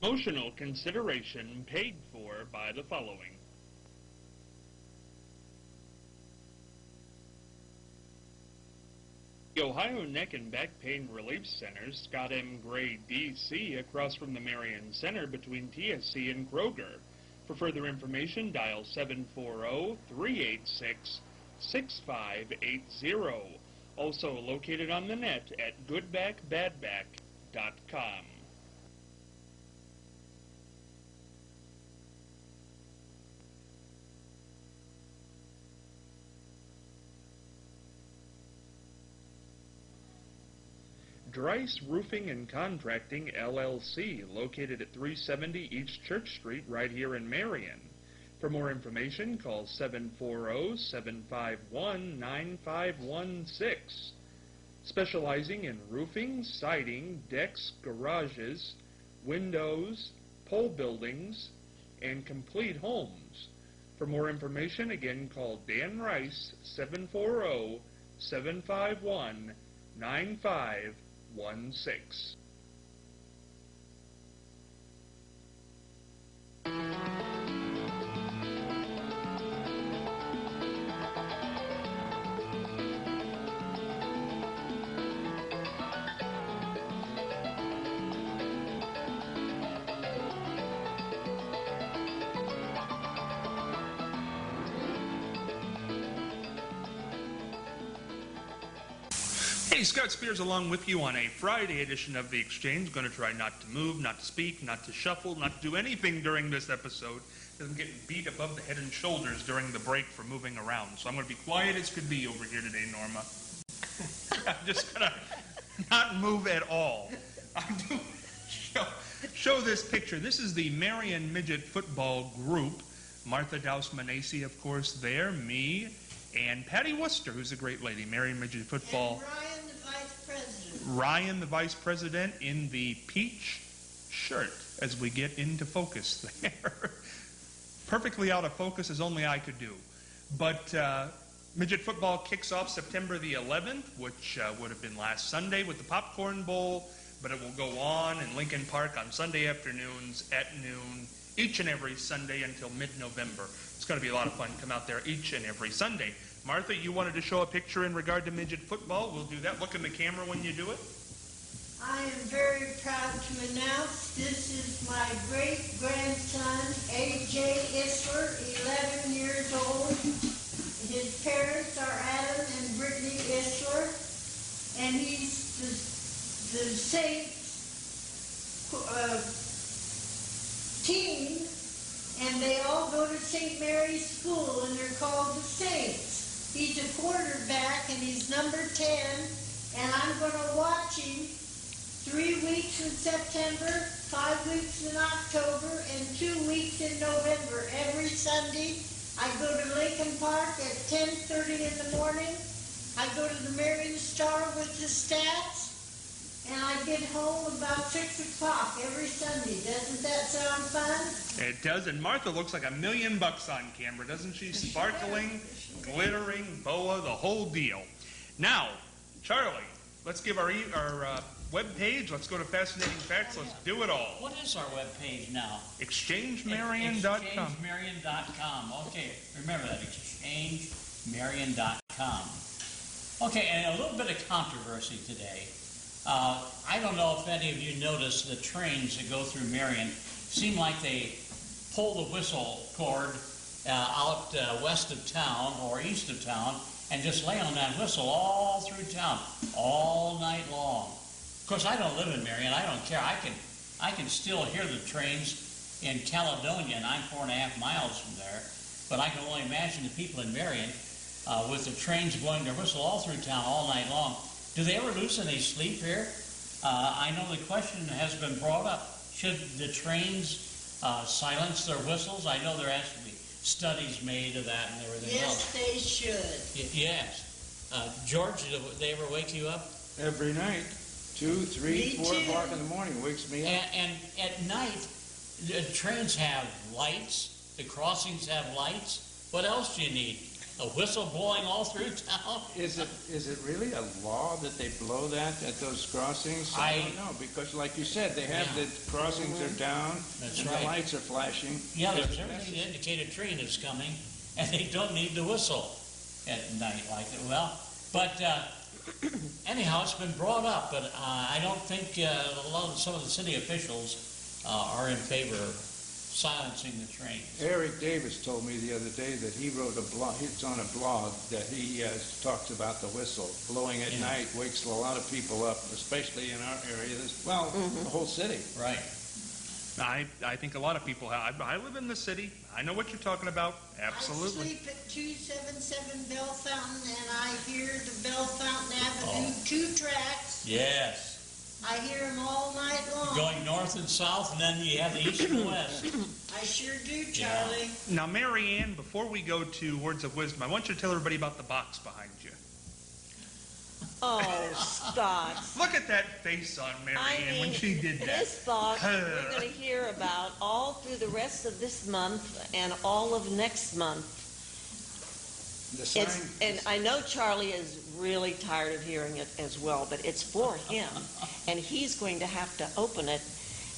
Promotional consideration paid for by the following. The Ohio Neck and Back Pain Relief Center, Scott M. Gray, D.C., across from the Marion Center between TSC and Kroger. For further information, dial 740-386-6580. Also located on the net at goodbackbadback.com. Dreiss Roofing and Contracting, LLC, located at 370 East Church Street, right here in Marion. For more information, call 740-751-9516. Specializing in roofing, siding, decks, garages, windows, pole buildings, and complete homes. For more information, again, call Dan Rice, 740-751-9516. Hey, Scott Spears along with you on a Friday edition of The Exchange. Going to try not to move, not to speak, not to shuffle, not to do anything during this episode. I'm getting beat above the head and shoulders during the break for moving around. So I'm going to be quiet as could be over here today, Norma. I'm just going to not move at all. I'm doing show this picture. This is the Marion Midget Football Group. Martha Douse-Manesi, of course, there, me, and Patty Worcester, who's a great lady, Marion Midget Football. And Ryan, the Vice President. Ryan, the Vice President, in the peach shirt as we get into focus there. Perfectly out of focus as only I could do. But Midget Football kicks off September the 11th, which would have been last Sunday with the Popcorn Bowl, but it will go on in Lincoln Park on Sunday afternoons at noon, each and every Sunday until mid-November. It's going to be a lot of fun. Come out there each and every Sunday. Martha, you wanted to show a picture in regard to midget football. We'll do that. Look in the camera when you do it. I am very proud to announce this is my great-grandson, A.J. Isler, 11 years old. His parents are Adam and Brittany Isler, and he's the Saints team. And they all go to St. Mary's School, and they're called the Saints. He's a quarterback, and he's number 10, and I'm going to watch him 3 weeks in September, 5 weeks in October, and 2 weeks in November. Every Sunday, I go to Lincoln Park at 10:30 in the morning. I go to the Marion Star with the stats, and I get home about 6 o'clock every Sunday. Doesn't that sound fun? It does, and Martha looks like $1,000,000 on camera, doesn't she? Sparkling, glittering, boa, the whole deal. Now, Charlie, let's give our web page. Let's go to Fascinating Facts. Let's do it all. What is our web page now? ExchangeMarion.com. ExchangeMarion.com. Okay, remember that, ExchangeMarion.com. Okay, and a little bit of controversy today. I don't know if any of you noticed the trains that go through Marion seem like they pull the whistle cord out west of town or east of town and just lay on that whistle all through town all night long. Of course, I don't live in Marion. I don't care. I can still hear the trains in Caledonia, and I'm 4.5 miles from there. But I can only imagine the people in Marion with the trains blowing their whistle all through town all night long. Do they ever lose any sleep here? I know the question has been brought up. Should the trains silence their whistles? I know there has to be studies made of that and everything else. Yes, they should. Yes. George, do they ever wake you up? Every night, 2, 3, Me 4 too. o'clock in the morning, wakes me up. And at night, the trains have lights. The crossings have lights. What else do you need? A whistle blowing all through town? Is it really a law that they blow that at those crossings? I don't know, because like you said, they have Yeah. the crossings are down, That's and right. the lights are flashing. Yeah, If there's everything to indicate a train is coming, and they don't need to whistle at night like that. Well, but anyhow, it's been brought up, but I don't think some of the city officials are in favor of silencing the trains. Eric Davis told me the other day that he wrote a blog, it's on a blog, that he talks about the whistle. Blowing at Yeah. night wakes a lot of people up, especially in our area. Well, the whole city. Right. I think a lot of people have. I live in the city. I know what you're talking about. Absolutely. I sleep at 277 Bell Fountain, and I hear the Bell Fountain Avenue 2 tracks. Yes. I hear them all night long. Going north and south, and then you have the east and west. I sure do, Charlie. Now, Mary Ann, before we go to words of wisdom, I want you to tell everybody about the box behind you. Oh, Scott. Look at that face on Mary Ann when she did that. This box we're going to hear about all through the rest of this month and all of next month. The sign, And I know Charlie is really tired of hearing it as well, but it's for him, and he's going to have to open it,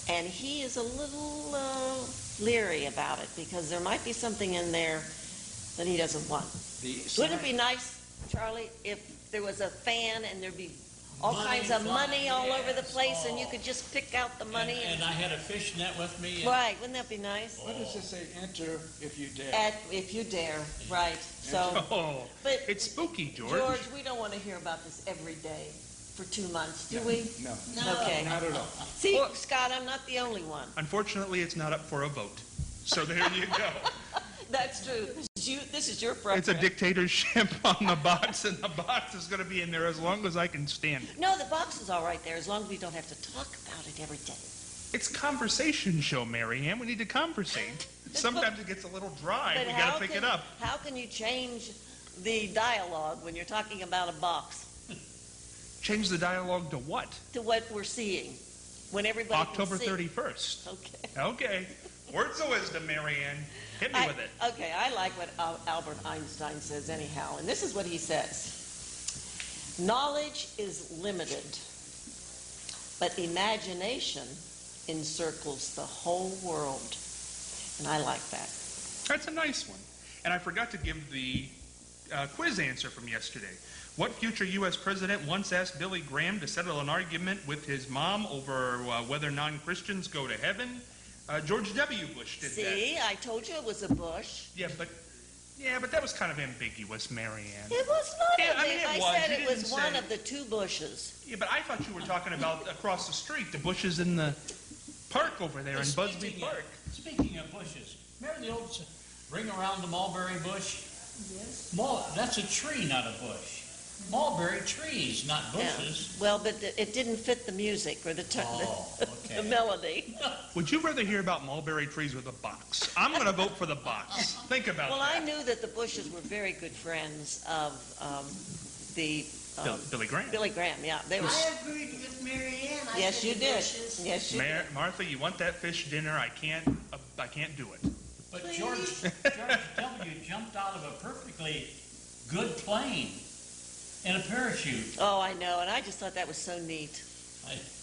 and he is a little leery about it because there might be something in there that he doesn't want. Wouldn't it be nice, Charlie, if there was a fan and there'd be all Money kinds of flying, money all over the yes. place, and you could just pick out the money? And I had a fish net with me. And Right, wouldn't that be nice? What does it say? Enter if you dare. If you dare, right. So, Oh, but it's spooky, George. George, we don't want to hear about this every day for 2 months, do we? No, No. Okay. not at all. See, Well- Scott, I'm not the only one. Unfortunately, it's not up for a vote. So there you go. That's true. This is your preference. It's a dictatorship on the box, and the box is going to be in there as long as I can stand it. No, the box is all right there, as long as we don't have to talk about it every day. It's a conversation show, Mary Ann. We need to conversate. Sometimes it gets a little dry. But We got to pick it up. How can you change the dialogue when you're talking about a box Change the dialogue to what? to what we're seeing when everybody October can see? 31st. Okay. Okay. Words of wisdom, Mary Ann. Hit me with it. Okay, I like what Albert Einstein says anyhow, and this is what he says. Knowledge is limited, but imagination encircles the whole world. And I like that. That's a nice one. And I forgot to give the quiz answer from yesterday. What future U.S. president once asked Billy Graham to settle an argument with his mom over whether non-Christians go to heaven? George W. Bush did that. See, I told you it was a bush. Yeah, but that was kind of ambiguous, Mary Ann. It was not. Yeah, I mean, it was. said You it was didn't one say- of the 2 bushes. Yeah, but I thought you were talking about across the street, the bushes in the park over there in Busby Park. Speaking of bushes, remember the old ring around the mulberry bush? Yes. That's a tree, not a bush. Mulberry trees, not bushes. Yeah. Well, but it didn't fit the music or the Oh, okay. the melody. Would you rather hear about mulberry trees with a box? I'm going to vote for the box. Think about Well, that. I knew that the Bushes were very good friends of the Billy Graham. Billy Graham. Yeah, they were. I agreed with Mary Ann. I Yes, said you the did. bushes. Yes, you did. Martha, you want that fish dinner? I can't do it. But George W. jumped out of a perfectly good plane in a parachute. Oh, I know, and I just thought that was so neat.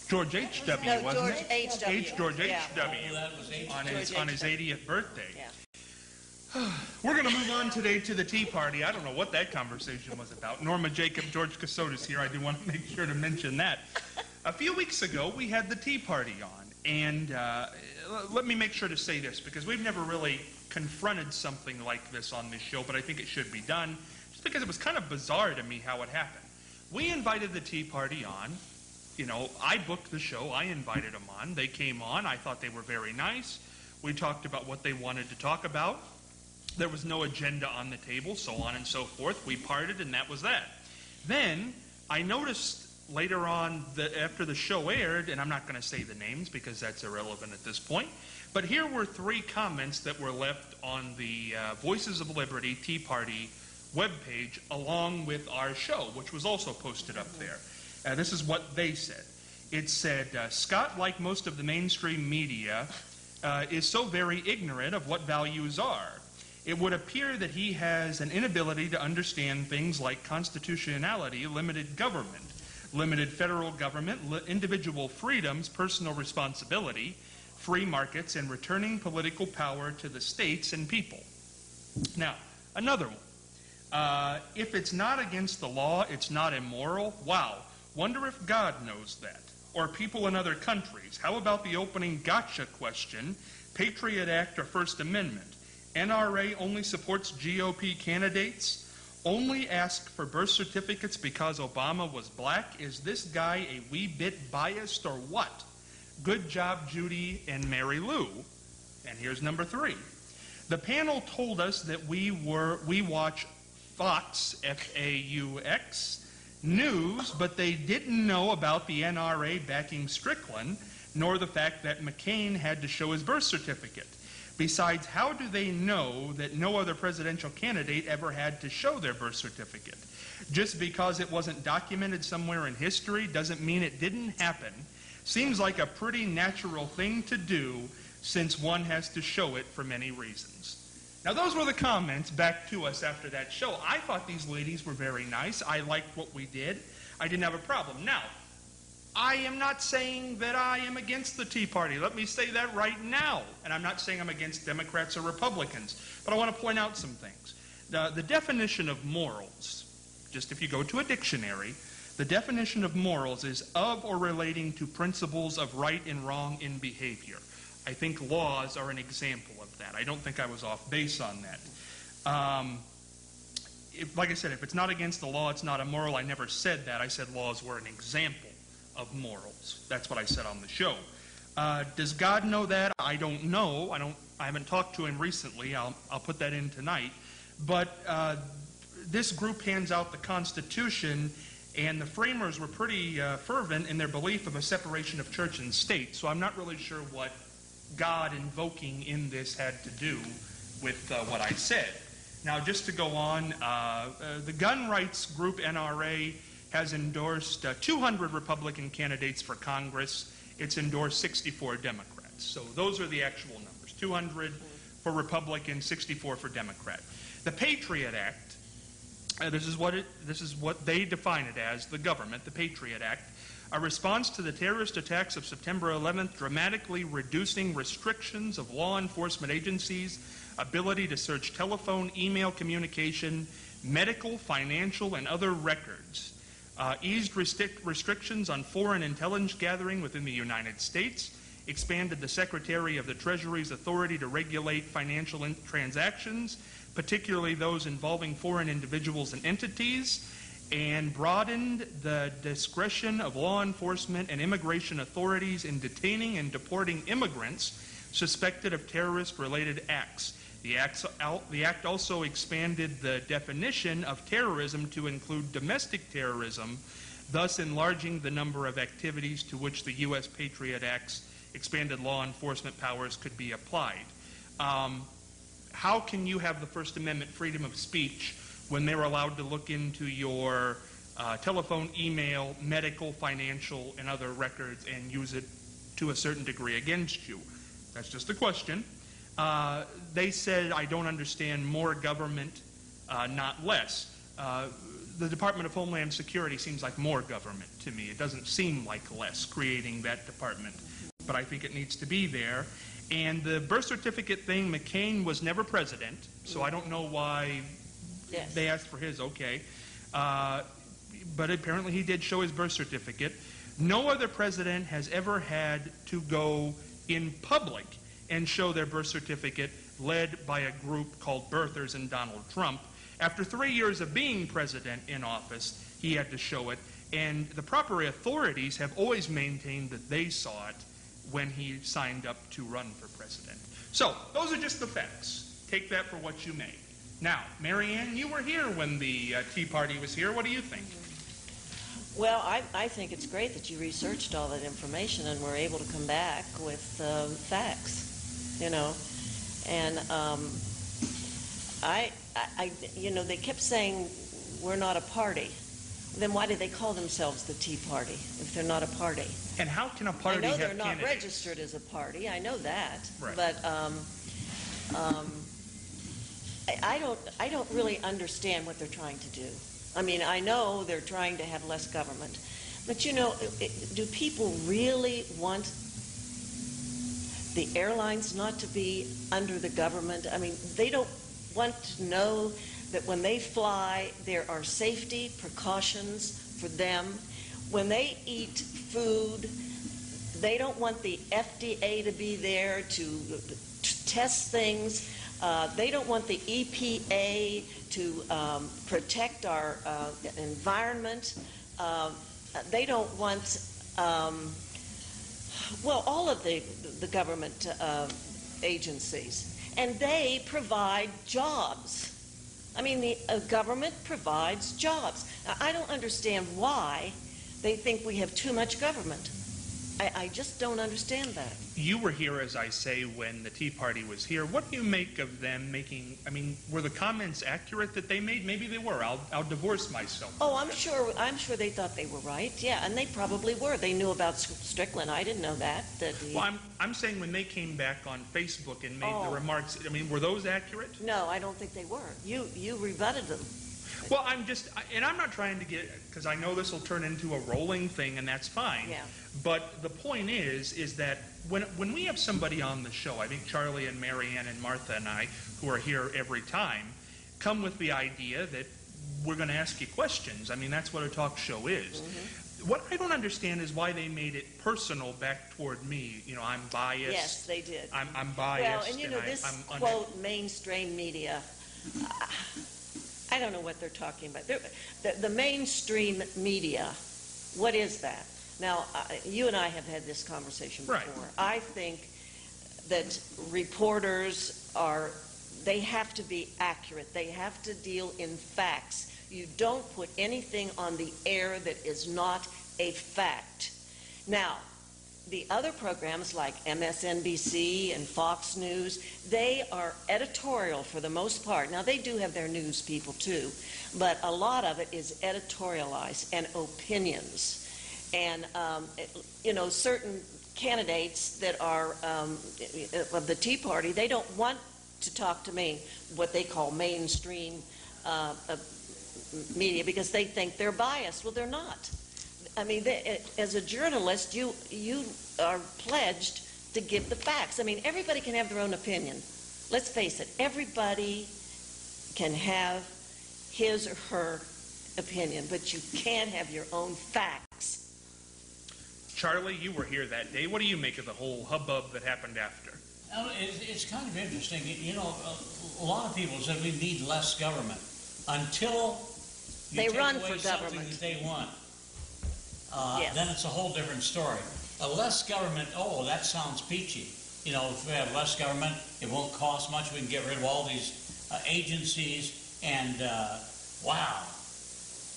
George H.W., No, wasn't George it? H.W. George Yeah. H.W. Oh, that was H. on his George 80th birthday. Yeah. We're going to move on today to the Tea Party. I don't know what that conversation was about. Norma Jacob, George Casotis here. I do want to make sure to mention that. A few weeks ago, we had the Tea Party on. And let me make sure to say this, because we've never really confronted something like this on this show, but I think it should be done, just because it was kind of bizarre to me how it happened. We invited the Tea Party on. You know, I booked the show. I invited them on. They came on. I thought they were very nice. We talked about what they wanted to talk about. There was no agenda on the table, so on and so forth. We parted, and that was that. Then I noticed later on, after the show aired, and I'm not going to say the names because that's irrelevant at this point, but here were 3 comments that were left on the Voices of Liberty Tea Party webpage along with our show, which was also posted up there. This is what they said. It said, Scott, like most of the mainstream media, is so very ignorant of what values are. it would appear that he has an inability to understand things like constitutionality, limited government, limited federal government, individual freedoms, personal responsibility, free markets, and returning political power to the states and people. Now, another one. If it's not against the law, it's not immoral. Wow. Wonder if God knows that. Or people in other countries. How about the opening gotcha question, Patriot Act or First Amendment? NRA only supports GOP candidates, only ask for birth certificates because Obama was black. Is this guy a wee bit biased or what? Good job, Judy and Mary Lou. And here's number 3. The panel told us that we watch Fox, F-A-U-X, news, but they didn't know about the NRA backing Strickland, nor the fact that McCain had to show his birth certificate. Besides, how do they know that no other presidential candidate ever had to show their birth certificate? Just because it wasn't documented somewhere in history doesn't mean it didn't happen. Seems like a pretty natural thing to do since one has to show it for many reasons. Now, those were the comments back to us after that show. I thought these ladies were very nice. I liked what we did. I didn't have a problem. Now, I am not saying that I am against the Tea Party. Let me say that right now. And I'm not saying I'm against Democrats or Republicans. But I want to point out some things. The definition of morals, just if you go to a dictionary, the definition of morals is of or relating to principles of right and wrong in behavior. I think laws are an example of that. I don't think I was off base on that. Like I said, if it's not against the law, it's not immoral. I never said that. I said laws were an example of morals. That's what I said on the show. Does God know that? I don't know. I haven't talked to him recently. I'll put that in tonight. But this group hands out the Constitution, and the framers were pretty fervent in their belief of a separation of church and state. So I'm not really sure what God invoking in this had to do with what I said. Now, just to go on, the gun rights group NRA has endorsed 200 Republican candidates for Congress. It's endorsed 64 Democrats. So those are the actual numbers. 200 for Republican, 64 for Democrat. The Patriot Act, this is what they define it as, the government, the Patriot Act, a response to the terrorist attacks of September 11th, dramatically reducing restrictions of law enforcement agencies' ability to search telephone, email communication, medical, financial, and other records, eased restrictions on foreign intelligence gathering within the United States, expanded the Secretary of the Treasury's authority to regulate financial transactions, particularly those involving foreign individuals and entities, and broadened the discretion of law enforcement and immigration authorities in detaining and deporting immigrants suspected of terrorist-related acts. The act also expanded the definition of terrorism to include domestic terrorism, thus enlarging the number of activities to which the U.S. Patriot Act's expanded law enforcement powers could be applied. How can you have the First Amendment freedom of speech when they're allowed to look into your telephone, email, medical, financial, and other records and use it to a certain degree against you? That's just a question. They said, I don't understand more government, not less. The Department of Homeland Security seems like more government to me. It doesn't seem like less, creating that department. But I think it needs to be there. And the birth certificate thing, McCain was never president, so I don't know why they asked for his, okay. But apparently he did show his birth certificate. No other president has ever had to go in public and show their birth certificate, led by a group called Birthers and Donald Trump. After 3 years of being president in office, he had to show it, and the proper authorities have always maintained that they saw it when he signed up to run for president. So, those are just the facts. Take that for what you may. Now, Marianne, you were here when the Tea Party was here. What do you think? Well, I think it's great that you researched all that information and were able to come back with facts, you know. And they kept saying we're not a party. Then why do they call themselves the Tea Party if they're not a party? And how can a party have candidates? I know they're not candidates? Registered as a party. I know that. Right. But I don't really understand what they're trying to do. I mean, I know they're trying to have less government, but you know, do people really want the airlines not to be under the government? I mean, they don't want to know that when they fly, there are safety precautions for them. When they eat food, they don't want the FDA to be there to test things. They don't want the EPA to protect our environment. They don't want, well, all of the government agencies. And they provide jobs. I mean, the government provides jobs. Now, I don't understand why they think we have too much government. I just don't understand that. You were here, as I say, when the Tea Party was here. What do you make of them making, I mean, were the comments accurate that they made? Maybe they were. I'll divorce myself. Oh, I'm sure they thought they were right. Yeah, and they probably were. They knew about Strickland. I didn't know that. Well, I'm saying when they came back on Facebook and made the remarks, I mean, were those accurate? No, I don't think they were. You rebutted them. Well, I'm not trying to get, because I know this will turn into a rolling thing, and that's fine. Yeah. But the point is that when we have somebody on the show, I think Charlie and Marianne and Martha and I, who are here every time, come with the idea that we're going to ask you questions. I mean, that's what a talk show is. Mm-hmm. What I don't understand is why they made it personal back toward me. You know, I'm biased. Yes, they did. I'm biased. Well, and you know, this quote, mainstream media, I don't know what they're talking about. The mainstream media, what is that? Now, you and I have had this conversation before. Right. I think that reporters they have to be accurate. They have to deal in facts. You don't put anything on the air that is not a fact. Now, the other programs like MSNBC and Fox News, they are editorial for the most part. Now, they do have their news people too, but a lot of it is editorialized and opinions. And, you know, certain candidates that are of the Tea Party, they don't want to talk to me, what they call mainstream media, because they think they're biased. Well, they're not. I mean, as a journalist, you are pledged to give the facts. I mean, everybody can have their own opinion. Let's face it, everybody can have his or her opinion, but you can't have your own facts. Charlie, you were here that day. What do you make of the whole hubbub that happened after? It's kind of interesting. You know, a lot of people said we need less government until you take run away for something government. that they want. Yes. Then it's a whole different story. A less government, oh, that sounds peachy. You know, if we have less government, it won't cost much. We can get rid of all these agencies, and wow.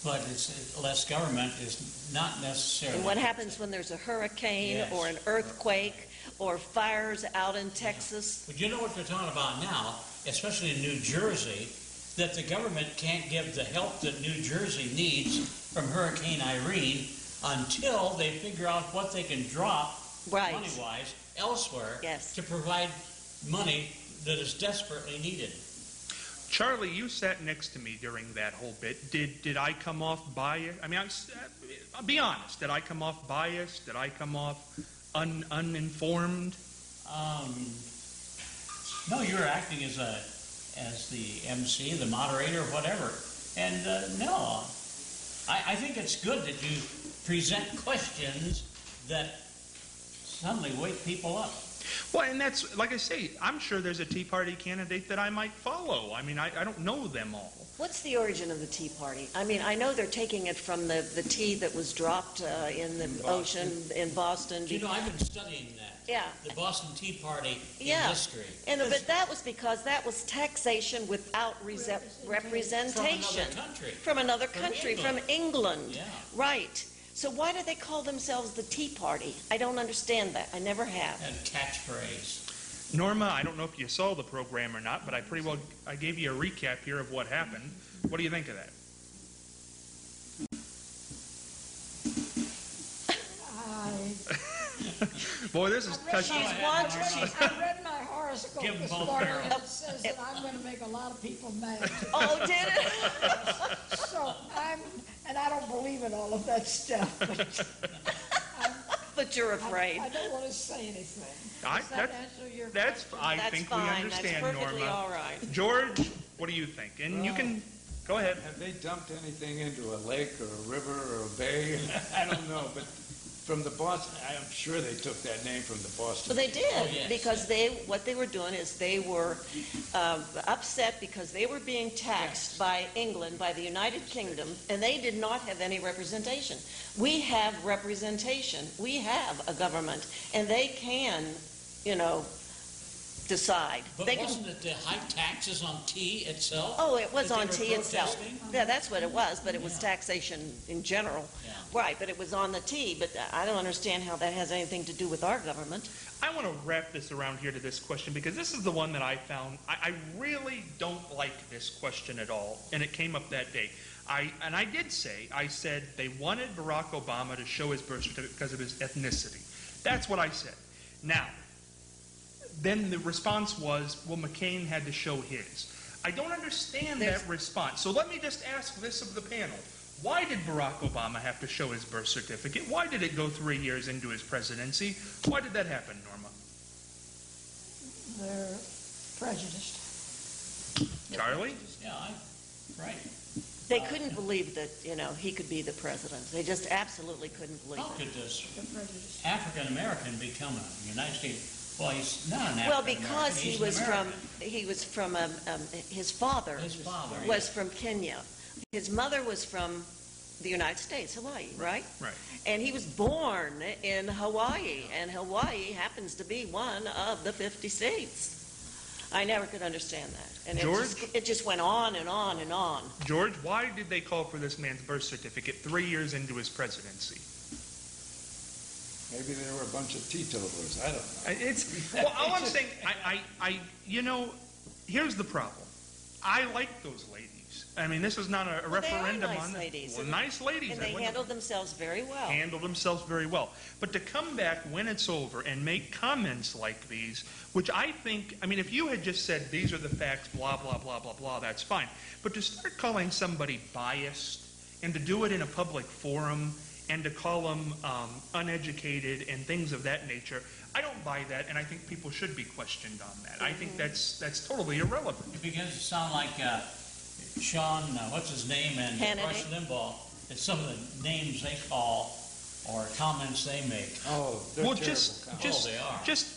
But it's less government is not necessarily. And what happens when there's a hurricane Yes. or an earthquake or fires out in Texas? But you know what they're talking about now, especially in New Jersey, that the government can't give the help that New Jersey needs from Hurricane Irene until they figure out what they can drop Right. money-wise elsewhere Yes. to provide money that is desperately needed. Charlie, you sat next to me during that whole bit. Did I come off biased? I mean, I'll be honest. Did I come off biased? Did I come off uninformed? No, you're acting as the MC, the moderator, whatever. And no, I think it's good that you present questions that suddenly wake people up. Well, and that's, like I say, I'm sure there's a Tea Party candidate that I might follow. I mean, I don't know them all. What's the origin of the Tea Party? I mean, I know they're taking it from the tea that was dropped in the ocean in Boston. You know, I've been studying that. Yeah. The Boston Tea Party in Yeah. history. But that was because that was taxation without representation. From another country. From another country, from England. Yeah. Right. So why do they call themselves the Tea Party? I don't understand that. I never have. And catchphrase. Norma, I don't know if you saw the program or not, but I gave you a recap here of what happened. What do you think of that? I Boy, this is touchy. She's watching. read my horoscope. horoscope Give 'em this both morning, barrels. and it says that I'm gonna make a lot of people mad. Oh, did it? So and I don't believe in all of that stuff, but But you're afraid. I don't wanna say anything. Does that That's, answer your that's, question? I That's think we fine. understand, That's perfectly Norma. all right. George, what do you think? And you can, go ahead. Have they dumped anything into a lake or a river or a bay? I don't know, but from the Boston, I'm sure they took that name from the Boston. Well, they did, Oh, yes. because what they were doing is they were upset because they were being taxed by England, by the United Kingdom, and they did not have any representation. We have representation. We have a government, and they can, decide. But They can- wasn't it the high taxes on tea itself? Oh, it was that they on were tea itself. protesting? Yeah, that's what it was, but it was Yeah. taxation in general. Yeah. Right, but it was on the tea, but I don't understand how that has anything to do with our government. I want to wrap this around here to this question because this is the one that I found. I really don't like this question at all, and it came up that day. I said they wanted Barack Obama to show his birth certificate because of his ethnicity. That's what I said. Now, then the response was, well, McCain had to show his. I don't understand that response. So let me just ask this of the panel. Why did Barack Obama have to show his birth certificate? Why did it go 3 years into his presidency? Why did that happen, Norma? They're prejudiced. Charlie? Yeah, right. They couldn't believe that, he could be the president. They just absolutely couldn't believe How it. could this They're prejudiced. African-American become a United States, well, he's not an Well, African-American, because he's an American. his father His father, was yes. from Kenya. His mother was from the United States, Hawaii, right? Right. And he was born in Hawaii, and Hawaii happens to be one of the 50 states. I never could understand that. And George? it just went on and on and on. George, why did they call for this man's birth certificate 3 years into his presidency? Maybe they were a bunch of teetotalers, I don't know. Well, all I'm saying, here's the problem. I like those ladies. I mean, this is not a Well, they are referendum nice on them. ladies. Well, nice ladies. And I they wouldn't- handled themselves very well. handle themselves very well. But to come back when it's over and make comments like these, which I think, if you had just said, these are the facts, blah, blah, blah, blah, blah, that's fine. But to start calling somebody biased and to do it in a public forum and to call them uneducated and things of that nature, I don't buy that, and I think people should be questioned on that. I think that's totally irrelevant. It begins to sound like Sean, what's his name, and Hannity. Rush Limbaugh. It's some of the names they call or comments they make. Oh, they're Well, terrible just, comments. just, they are. just,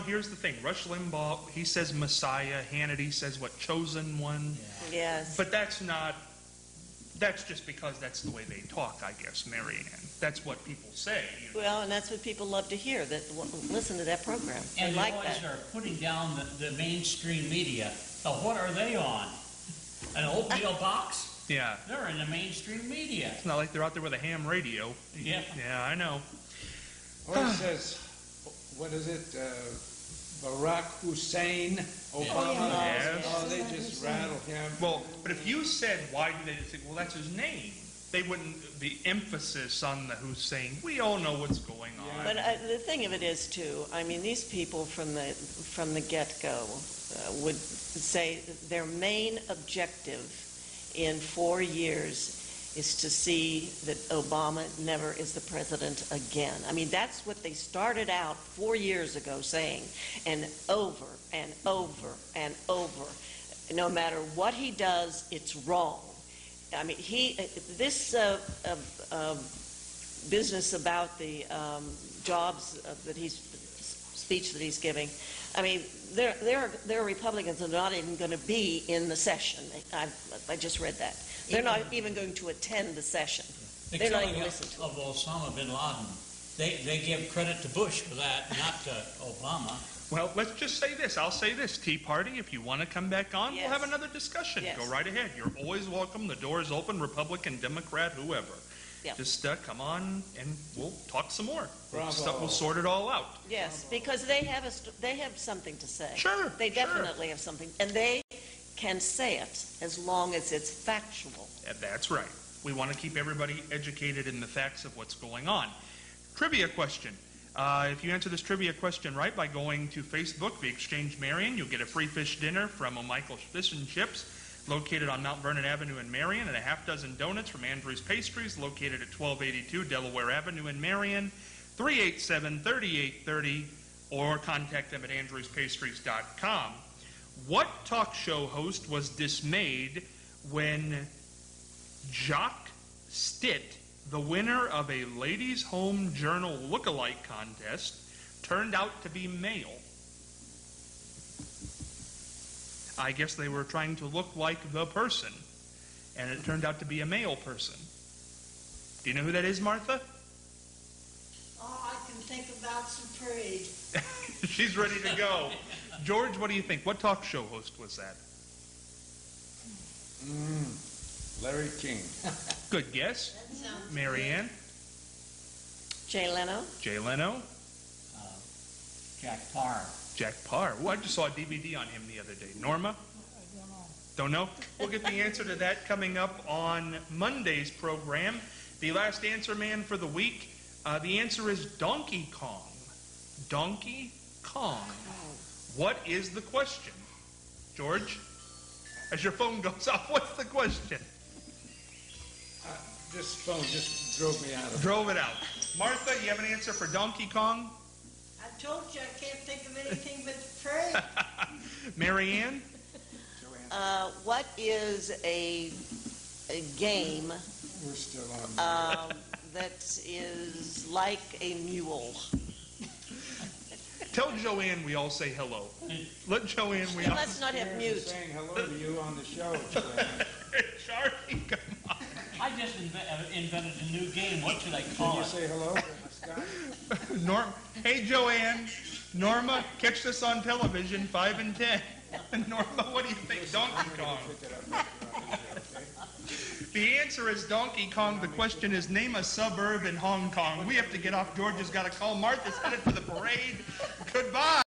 here's the thing. Rush Limbaugh, he says Messiah. Hannity says what, chosen one. Yes. But that's just because that's the way they talk, I guess, Marianne. That's what people say. Well, and that's what people love to hear, listen to that program. They And you like always that. are putting down the mainstream media. So what are they on? An oatmeal box? Yeah. They're in the mainstream media. It's not like they're out there with a ham radio. Yeah. Yeah, I know. Or it says, what is it, Barack Hussein Obama? Yes. Oh, they just rattle him. Well, but if you said, why did they just say, well, that's his name, they wouldn't, the emphasis on the Hussein, we all know what's going on. But the thing of it is, too, these people from the get-go would say their main objective in 4 years is to see that Obama never is the president again. That's what they started out 4 years ago saying, and over and over and over. No matter what he does, it's wrong. This business about the jobs speech that he's giving, there are Republicans that are not even going to be in the session. I just read that. They're not even going to attend the session. The They're not killing even of listening to of Osama bin Laden, they give credit to Bush for that, not to Obama. Well, let's just say this. I'll say this. Tea Party, if you want to come back on, Yes. we'll have another discussion. Yes. Go right ahead. You're always welcome. The door is open, Republican, Democrat, whoever. Yep. Just come on and we'll talk some more. Bravo. We'll sort it all out. Yes, because they have something to say. Sure, They sure. definitely have something, and they can say it as long as it's factual. That's right. We want to keep everybody educated in the facts of what's going on. Trivia question. If you answer this trivia question right by going to Facebook, The Exchange Marion, you'll get a free fish dinner from O'Michael's Fish and Chips, located on Mount Vernon Avenue in Marion, and a half dozen donuts from Andrew's Pastries, located at 1282 Delaware Avenue in Marion, 387-3830, or contact them at andrewspastries.com. What talk show host was dismayed when Jacques Stitt, the winner of a Ladies' Home Journal lookalike contest, turned out to be male? I guess they were trying to look like the person, and it turned out to be a male person. Do you know who that is, Martha? Oh, I can think about some parade. She's ready to go. George, what do you think? What talk show host was that? Larry King. Good guess. That sounds Mary Ann? Jay Leno? Jay Leno? Jack Parr. Jack Parr. Well, I just saw a DVD on him the other day. Norma? Don't know? We'll get the answer to that coming up on Monday's program. The last answer man for the week, the answer is Donkey Kong. Donkey Kong. What is the question? George? As your phone goes off, what's the question? This phone just drove me out of it. Drove it out. Martha, you have an answer for Donkey Kong? I told you I can't think of anything but parade. Mary Ann? What is a game We're still on. that is like a mule? Tell Joanne we all say hello. Let Joanne we all... Let's not have We're mute. saying hello to you on the show, Joanne. Charlie, come on. I just invented a new game. What should I Can call you it? say hello, Scott? Hey, Joanne. Norma, catch this on television, 5 and 10. Norma, what do you think? Donkey Kong. The answer is Donkey Kong. The question is, name a suburb in Hong Kong. We have to get off. George has got to call. Martha's headed for the parade. Goodbye.